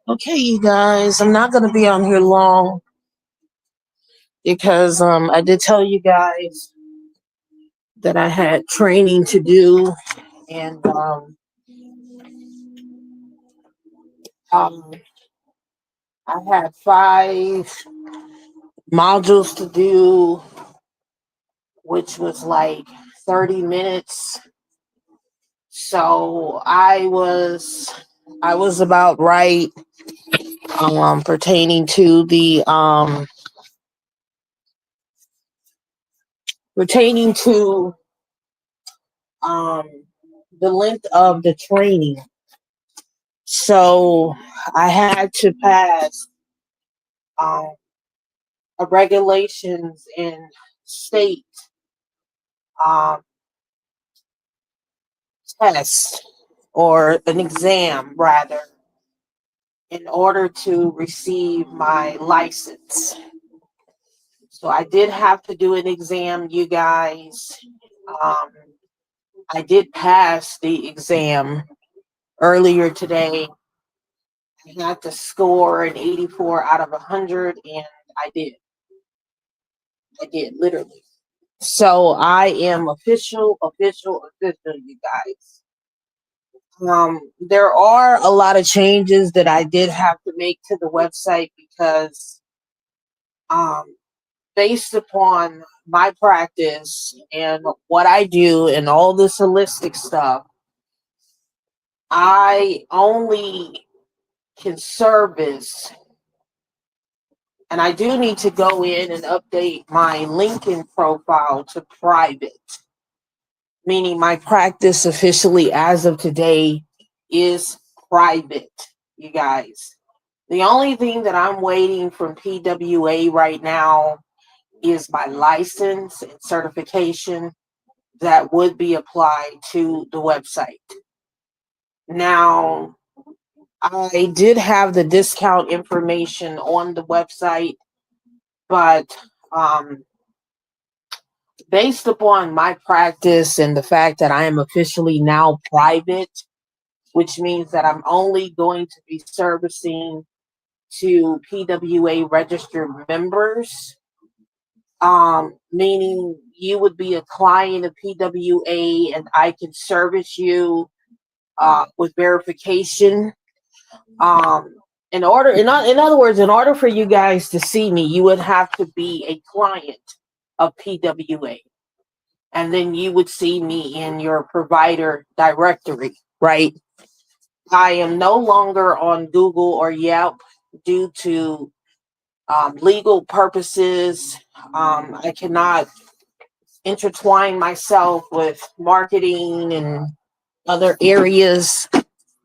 Okay, you guys, I'm not going to be on here long because I did tell you guys that I had training to do, and um, I had 5 modules to do, which was like 30 minutes. So I was about right pertaining to pertaining to um the length of the training. So I had to pass um, a regulations and state um, test or an exam rather in order to receive my license. So I did have to do an exam, you guys. Um, I did pass the exam earlier today. I had to score an 84 out of 100, and I did. I did, literally. So I am official, you guys. There are a lot of changes that I did have to make to the website because, um, based upon my practice and what I do and all this holistic stuff, I only can service, and I do need to go in and update my LinkedIn profile to private, meaning my practice officially as of today is private, you guys. The only thing that I'm waiting from PWA right now is my license and certification that would be applied to the website. Now, I did have the discount information on the website, but based upon my practice and the fact that I am officially now private, which means that I'm only going to be servicing to PWA registered members, meaning you would be a client of PWA and I can service you with verification. Um, in other words, in order for you guys to see me, you would have to be a client of PWA. And then you would see me in your provider directory, right? I am no longer on Google or Yelp due to legal purposes. I cannot intertwine myself with marketing and other areas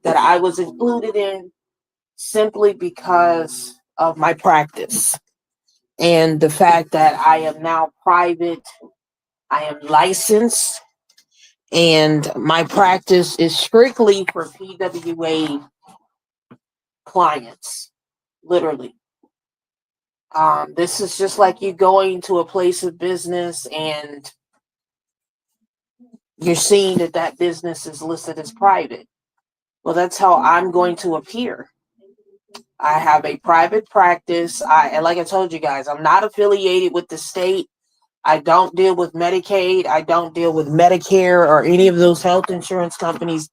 that I was included in simply because of my practice and the fact that I am now private. I am licensed, and my practice is strictly for PWA clients, literally. This is just like you going to a place of business and you're seeing that that business is listed as private. Well, that's how I'm going to appear. I have a private practice. And like I told you guys, I'm not affiliated with the state. I don't deal with Medicaid. I don't deal with Medicare or any of those health insurance companies.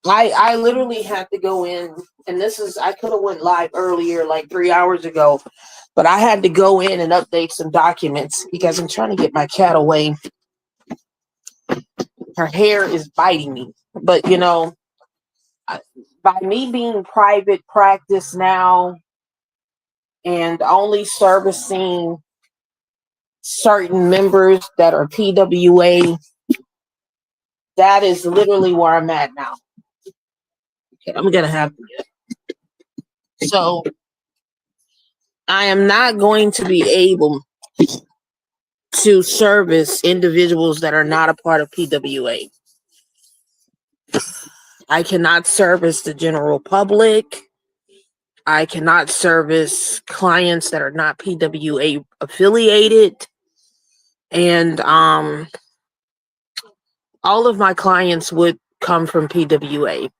I literally had to go in, and this is, I could have went live earlier, like 3 hours ago, but I had to go in and update some documents because I'm trying to get my cat away. Her hair is biting me, but by me being private practice now and only servicing certain members that are PWA, that is literally where I'm at now. Okay, I'm gonna have so I am not going to be able to service individuals that are not a part of PWA. I cannot service the general public. I cannot service clients that are not PWA affiliated. And all of my clients would come from PWA.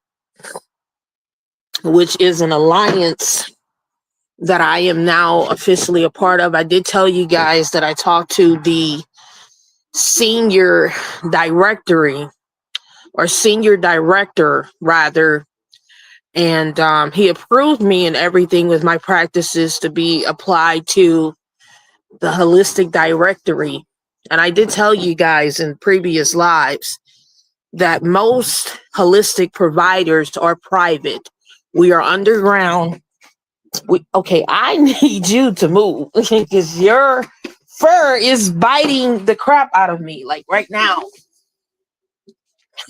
which is an alliance that I am now officially a part of. I did tell you guys that I talked to the senior directory or senior director rather, and he approved me and everything with my practices to be applied to the holistic directory. And I did tell you guys in previous lives that most holistic providers are private. We are underground. Okay, I need you to move because your fur is biting the crap out of me, like right now.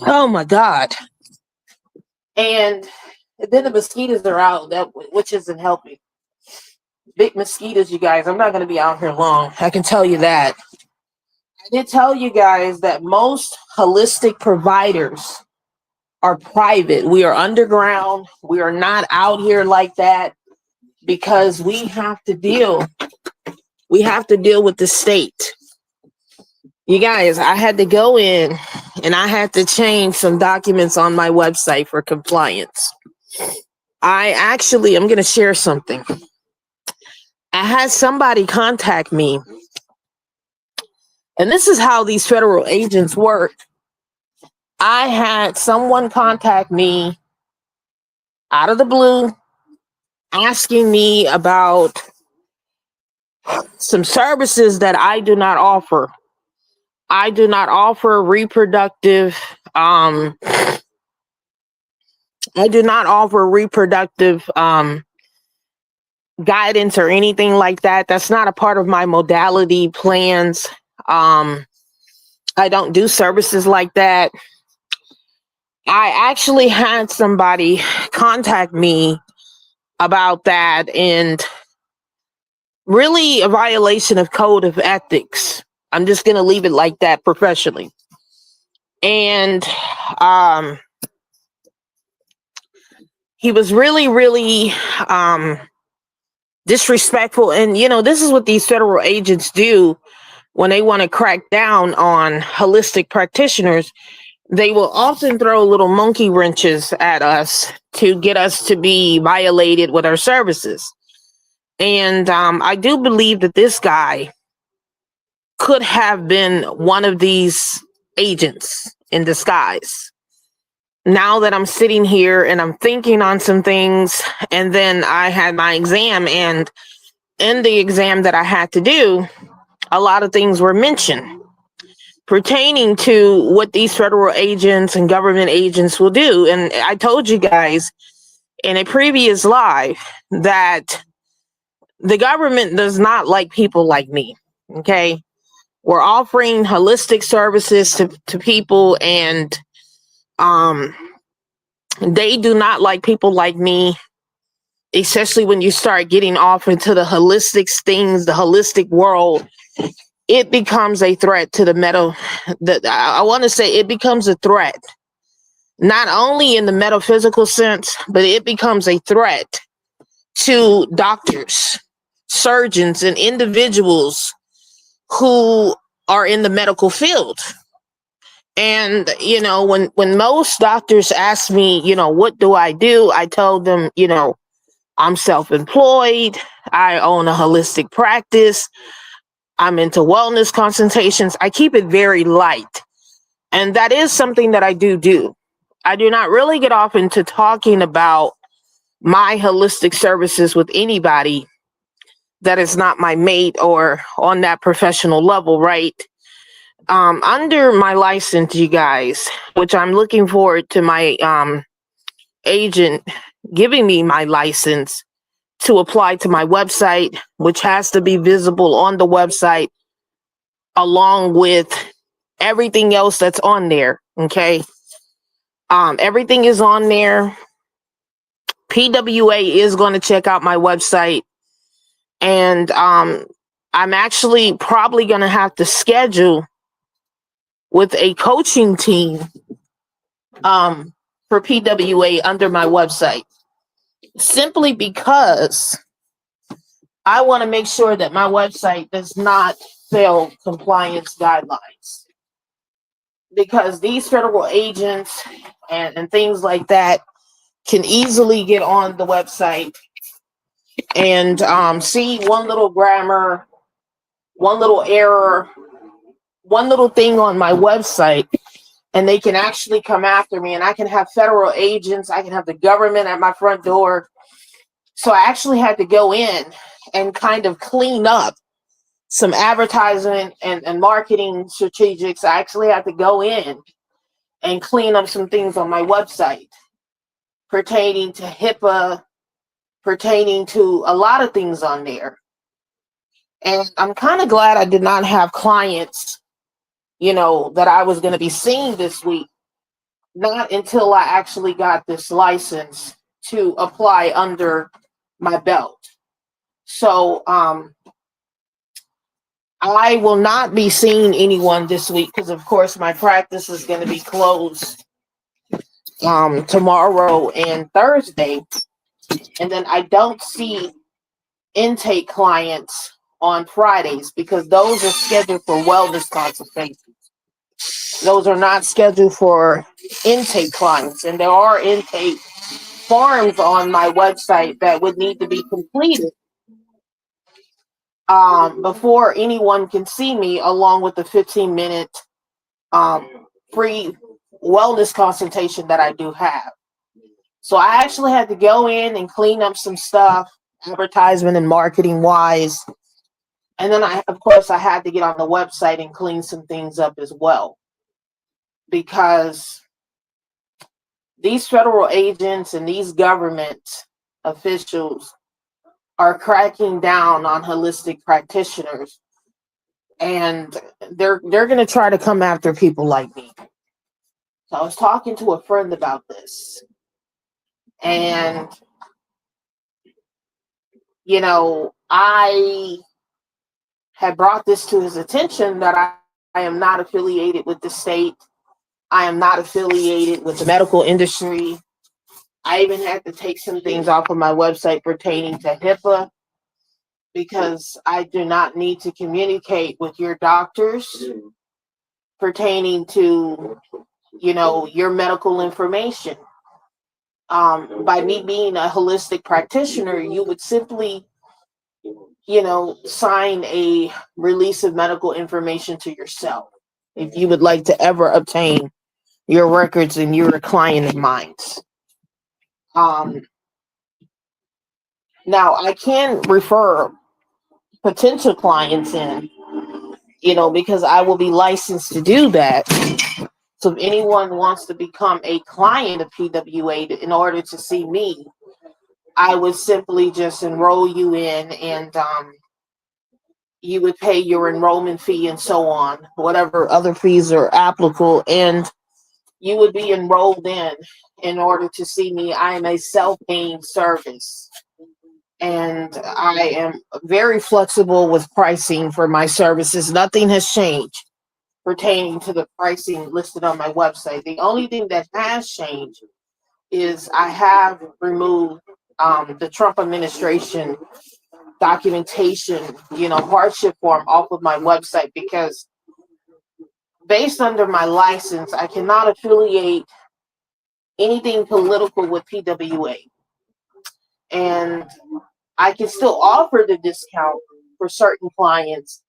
Oh my God. And then the mosquitoes are out, which isn't helping. Big mosquitoes, you guys. I'm not going to be out here long. I can tell you that. I did tell you guys that most holistic providers are private. We are underground. We are not out here like that because we have to deal with the state. You guys, I had to go in and I had to change some documents on my website for compliance. I'm going to share something. I had somebody contact me, and this is how these federal agents work. I had someone contact me out of the blue asking me about some services that I do not offer. I do not offer reproductive guidance or anything like that. That's not a part of my modality plans. I don't do services like that. I actually had somebody contact me about that, and really a violation of code of ethics. I'm just going to leave it like that professionally. And he was really disrespectful. And, this is what these federal agents do when they want to crack down on holistic practitioners. They will often throw little monkey wrenches at us to get us to be violated with our services. And I do believe that this guy could have been one of these agents in disguise. Now that I'm sitting here and I'm thinking on some things, and then I had my exam, and in the exam that I had to do, a lot of things were mentioned pertaining to what these federal agents and government agents will do. And I told you guys in a previous live that the government does not like people like me. Okay. We're offering holistic services to people, and they do not like people like me, especially when you start getting off into the holistic things, the holistic world. It becomes a threat to I want to say it becomes a threat, not only in the metaphysical sense, but it becomes a threat to doctors, surgeons, and individuals who are in the medical field. And, when most doctors ask me, what do? I tell them, I'm self-employed. I own a holistic practice. I'm into wellness consultations. I keep it very light. And that is something that I do. I do not really get off into talking about my holistic services with anybody that is not my mate or on that professional level, right? Under my license, you guys, which I'm looking forward to my agent giving me my license to apply to my website, which has to be visible on the website along with everything else that's on there. Okay. Everything is on there. PWA is going to check out my website, and I'm actually probably going to have to schedule with a coaching team for PWA under my website, simply because I want to make sure that my website does not fail compliance guidelines, because these federal agents and things like that can easily get on the website and see one little grammar, one little error, one little thing on my website, and they can actually come after me. And I can have federal agents, I can have the government at my front door. So I actually had to go in and kind of clean up some advertisement and marketing strategics. I actually had to go in and clean up some things on my website pertaining to HIPAA, pertaining to a lot of things on there. And I'm kind of glad I did not have clients, that I was going to be seeing this week, not until I actually got this license to apply under my belt. So I will not be seeing anyone this week because, of course, my practice is going to be closed tomorrow and Thursday. And then I don't see intake clients on Fridays because those are scheduled for wellness consultations. Those are not scheduled for intake clients. And there are intake forms on my website that would need to be completed before anyone can see me, along with the 15-minute free wellness consultation that I do have. So I actually had to go in and clean up some stuff, advertisement and marketing wise. And then of course, I had to get on the website and clean some things up as well, because these federal agents and these government officials are cracking down on holistic practitioners, and they're going to try to come after people like me. So I was talking to a friend about this, and I had brought this to his attention that I am not affiliated with the state. I am not affiliated with the medical industry. I even had to take some things off of my website pertaining to HIPAA, because I do not need to communicate with your doctors pertaining to, your medical information. By me being a holistic practitioner, you would simply, sign a release of medical information to yourself if you would like to ever obtain your records and you're a client of mine. Now, I can refer potential clients in, because I will be licensed to do that. So if anyone wants to become a client of PWA in order to see me, I would simply just enroll you in, and you would pay your enrollment fee and so on, whatever other fees are applicable, and you would be enrolled in order to see me. I am a self-paying service, and I am very flexible with pricing for my services. Nothing has changed pertaining to the pricing listed on my website. The only thing that has changed is I have removed the Trump administration documentation, hardship form off of my website, because based under my license, I cannot affiliate anything political with PWA. And I can still offer the discount for certain clients,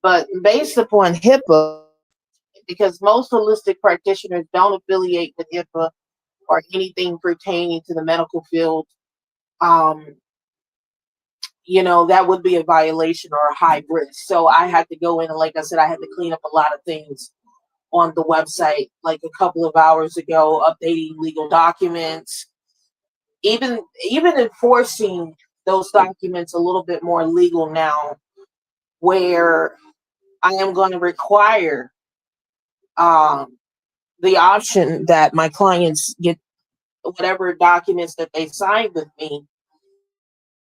but based upon HIPAA, because most holistic practitioners don't affiliate with HIPAA or anything pertaining to the medical field, that would be a violation or a high risk. So I had to go in, and like I said, I had to clean up a lot of things on the website, like a couple of hours ago, updating legal documents, even enforcing those documents a little bit more legal now, where I am going to require the option that my clients get whatever documents that they sign with me,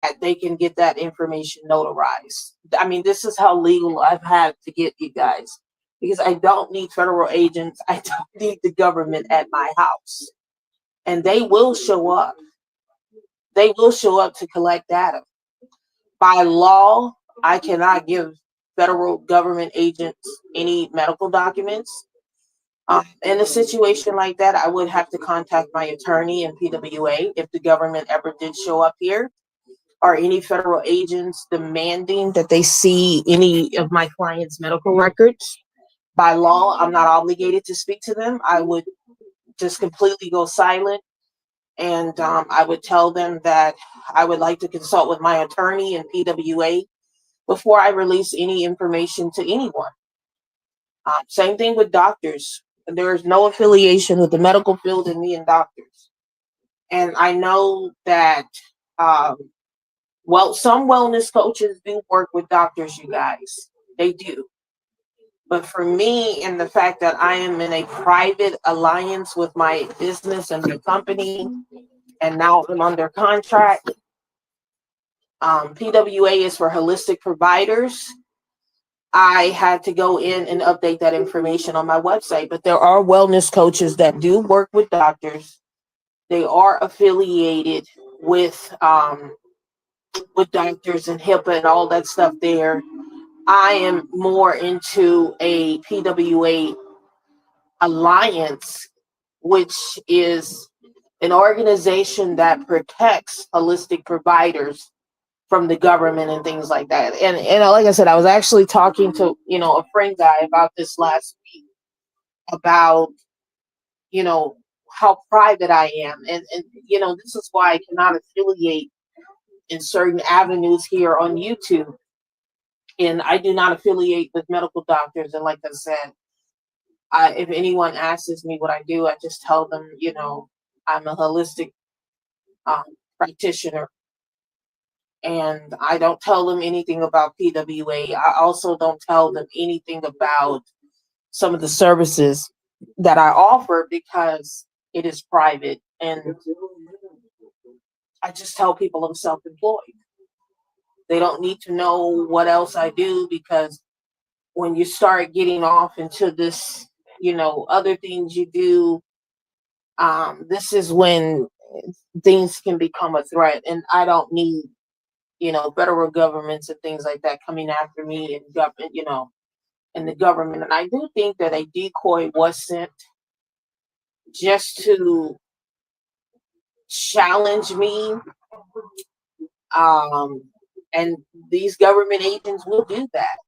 that they can get that information notarized. I mean, this is how legal I've had to get, you guys, because I don't need federal agents. I don't need the government at my house. And they will show up. They will show up to collect data. By law, I cannot give federal government agents any medical documents. In a situation like that, I would have to contact my attorney in PWA if the government ever did show up here, or any federal agents demanding that they see any of my clients' medical records. By law, I'm not obligated to speak to them. I would just completely go silent, and I would tell them that I would like to consult with my attorney in PWA before I release any information to anyone. Same thing with doctors. There is no affiliation with the medical field and me and doctors. And I know that, um, well, some wellness coaches do work with doctors, you guys. They do. But for me, and the fact that I am in a private alliance with my business and my company, and now I'm under contract, PWA is for holistic providers. I had to go in and update that information on my website. But there are wellness coaches that do work with doctors. They are affiliated with doctors and HIPAA and all that stuff there. I am more into a PWA alliance, which is an organization that protects holistic providers from the government and things like that. And like I said, I was actually talking to, a friend guy about this last week, about, how private I am. And this is why I cannot affiliate in certain avenues here on YouTube. And I do not affiliate with medical doctors. And like I said, if anyone asks me what I do, I just tell them, I'm a holistic um, practitioner. And I don't tell them anything about PWA. I also don't tell them anything about some of the services that I offer, because it is private. And I just tell people I'm self employed. They don't need to know what else I do, because when you start getting off into this, other things you do, this is when things can become a threat. And I don't need, federal governments and things like that coming after me, and government, and the government. And I do think that a decoy was sent just to challenge me. Um, and these government agents will do that.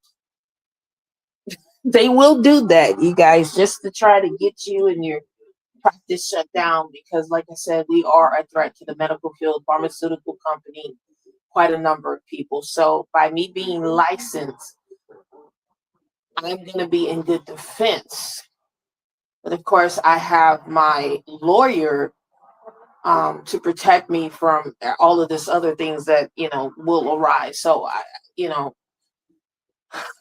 They will do that, you guys, just to try to get you and your practice shut down. Because, like I said, we are a threat to the medical field, pharmaceutical company, quite a number of people. So by me being licensed, I'm going to be in good defense. But of course, I have my lawyer to protect me from all of this other things that will arise. So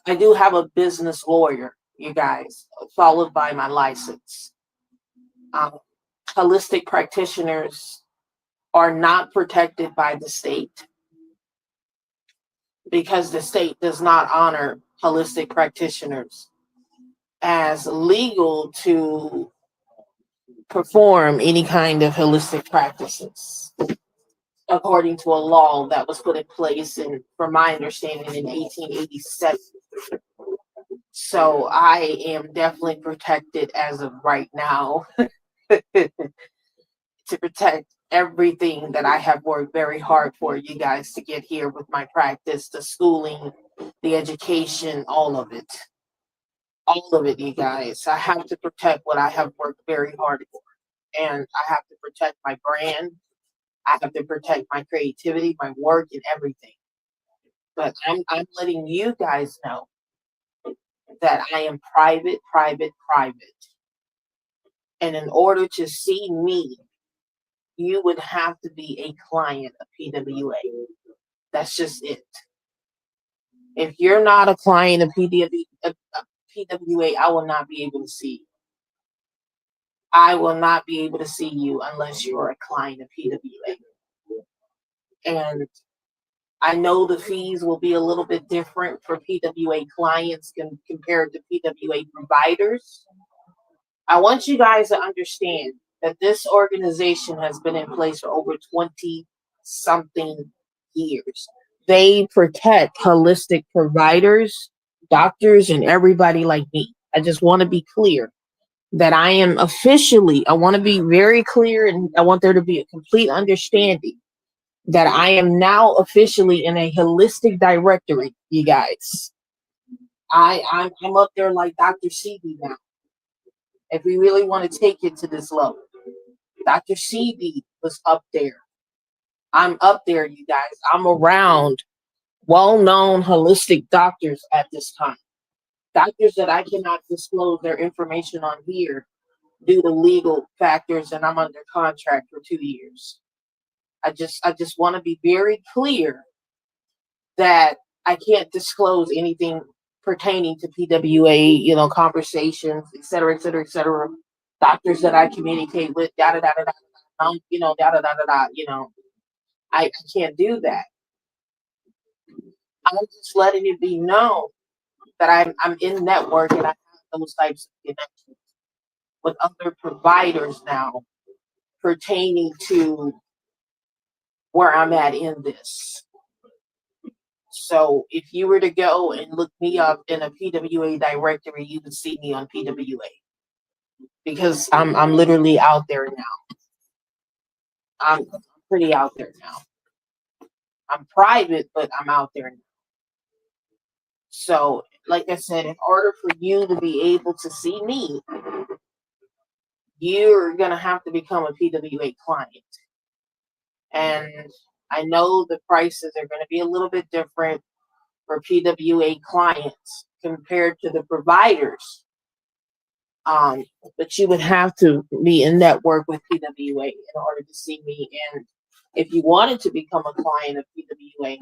I do have a business lawyer, you guys, followed by my license. Um, Holistic practitioners are not protected by the state, because the state does not honor holistic practitioners as legal to perform any kind of holistic practices, according to a law that was put in place, and from my understanding, in 1887. So I am definitely protected as of right now to protect everything that I have worked very hard for you guys to get here, with my practice, the schooling, the education, all of it. All of it, you guys. I have to protect what I have worked very hard for. And I have to protect my brand. I have to protect my creativity, my work, and everything. But I'm letting you guys know that I am private, private, private. And in order to see me, you would have to be a client of PWA. That's just it. If you're not a client of PWA, I will not be able to see you. I will not be able to see you unless you're a client of PWA. And I know the fees will be a little bit different for PWA clients compared to PWA providers. I want you guys to understand that this organization has been in place for over 20 something years. They protect holistic providers, doctors, and everybody like me. I just want to be clear. that I am officially, I want to be very clear and I want there to be a complete understanding that I am now officially in a holistic directory, you guys. I'm up there like Dr. Sebi now. If we really want to take it to this level, Dr. Sebi was up there. I'm up there, you guys. I'm around well-known holistic doctors at this time. Doctors that I cannot disclose their information on here due to legal factors, and I'm under contract for 2 years. I just want to be very clear that I can't disclose anything pertaining to PWA, conversations, et cetera, et cetera, et cetera. Doctors that I communicate with, da da da da da, da da da da da. I can't do that. I'm just letting it be known that I'm in network and I have those types of connections with other providers now pertaining to where I'm at in this. So if you were to go and look me up in a PWA directory, you would see me on PWA because I'm literally out there now. I'm pretty out there now. I'm private, but I'm out there now. So, like I said, in order for you to be able to see me, you're gonna have to become a PWA client. And I know the prices are going to be a little bit different for PWA clients compared to the providers. But you would have to be in network with PWA in order to see me. And if you wanted to become a client of PWA,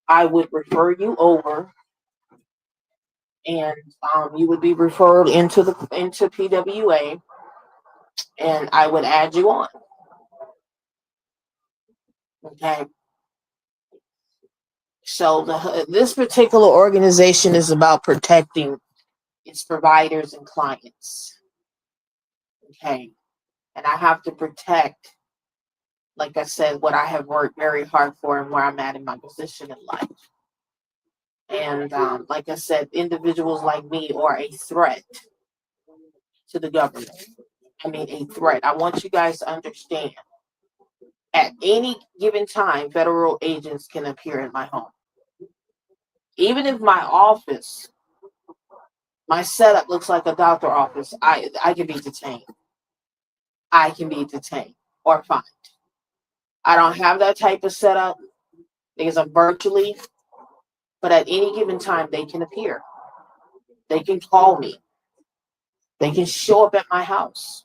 I would refer you over, and you would be referred into PWA, and I would add you on. Okay. So this particular organization is about protecting its providers and clients. Okay. And I have to protect, like I said, what I have worked very hard for and where I'm at in my position in life. And like I said, individuals like me are a threat to the government. I mean, a threat. I want you guys to understand at any given time, federal agents can appear in my home. Even if my office, my setup looks like a doctor office, I can be detained. I can be detained or fined. I don't have that type of setup because I'm virtually, but at any given time, they can appear. They can call me. They can show up at my house.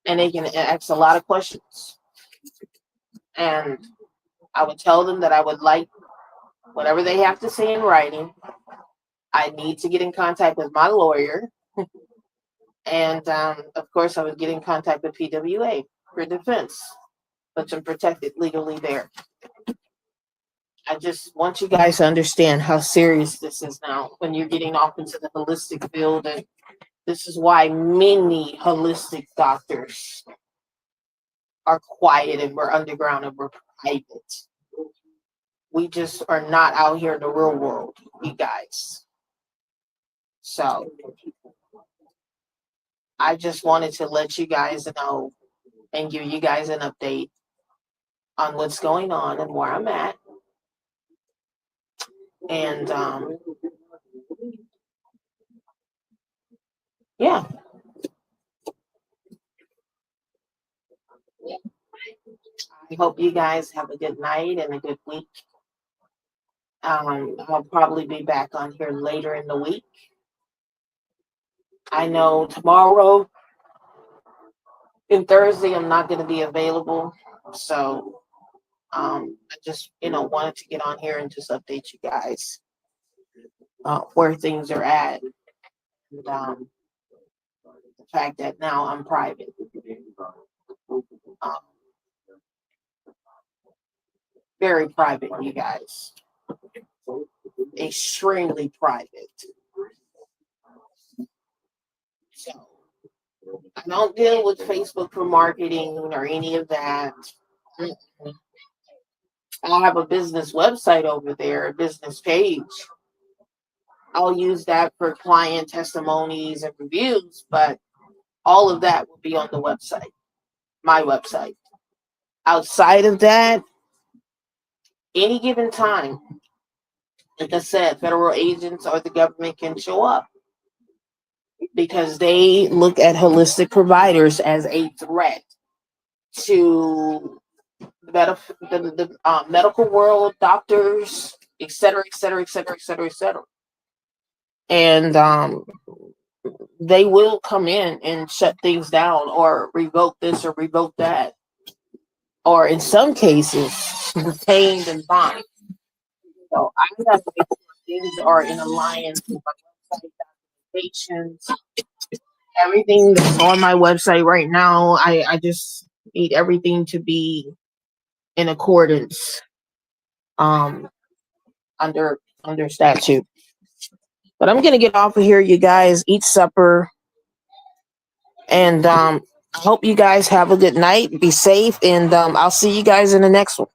And they can ask a lot of questions. And I would tell them that I would like whatever they have to say in writing. I need to get in contact with my lawyer. And of course, I would get in contact with PWA for defense, but I'm protected legally there. I just want you guys to understand how serious this is now when you're getting off into the holistic field. And this is why many holistic doctors are quiet and we're underground and we're private. We just are not out here in the real world, you guys. So I just wanted to let you guys know and give you guys an update on what's going on and where I'm at. And yeah. I hope you guys have a good night and a good week. I'll probably be back on here later in the week. I know tomorrow and Thursday I'm not going to be available. So I just, wanted to get on here and just update you guys where things are at. And the fact that now I'm private. Very private, you guys. Extremely private. So I don't deal with Facebook for marketing or any of that. I have a business website over there, a business page. I'll use that for client testimonies and reviews, but all of that will be on the website, my website. Outside of that, any given time, like I said, federal agents or the government can show up because they look at holistic providers as a threat to the medical world, doctors, et cetera, et cetera, et cetera, et cetera, et cetera. And they will come in and shut things down or revoke this or revoke that, or in some cases, detained and fined. So I have to make sure things are in alliance with my website documentations. Everything that's on my website right now, I just need everything to be in accordance um under statute. But I'm gonna get off of here, you guys. Eat supper, and I hope you guys have a good night. Be safe, and I'll see you guys in the next one.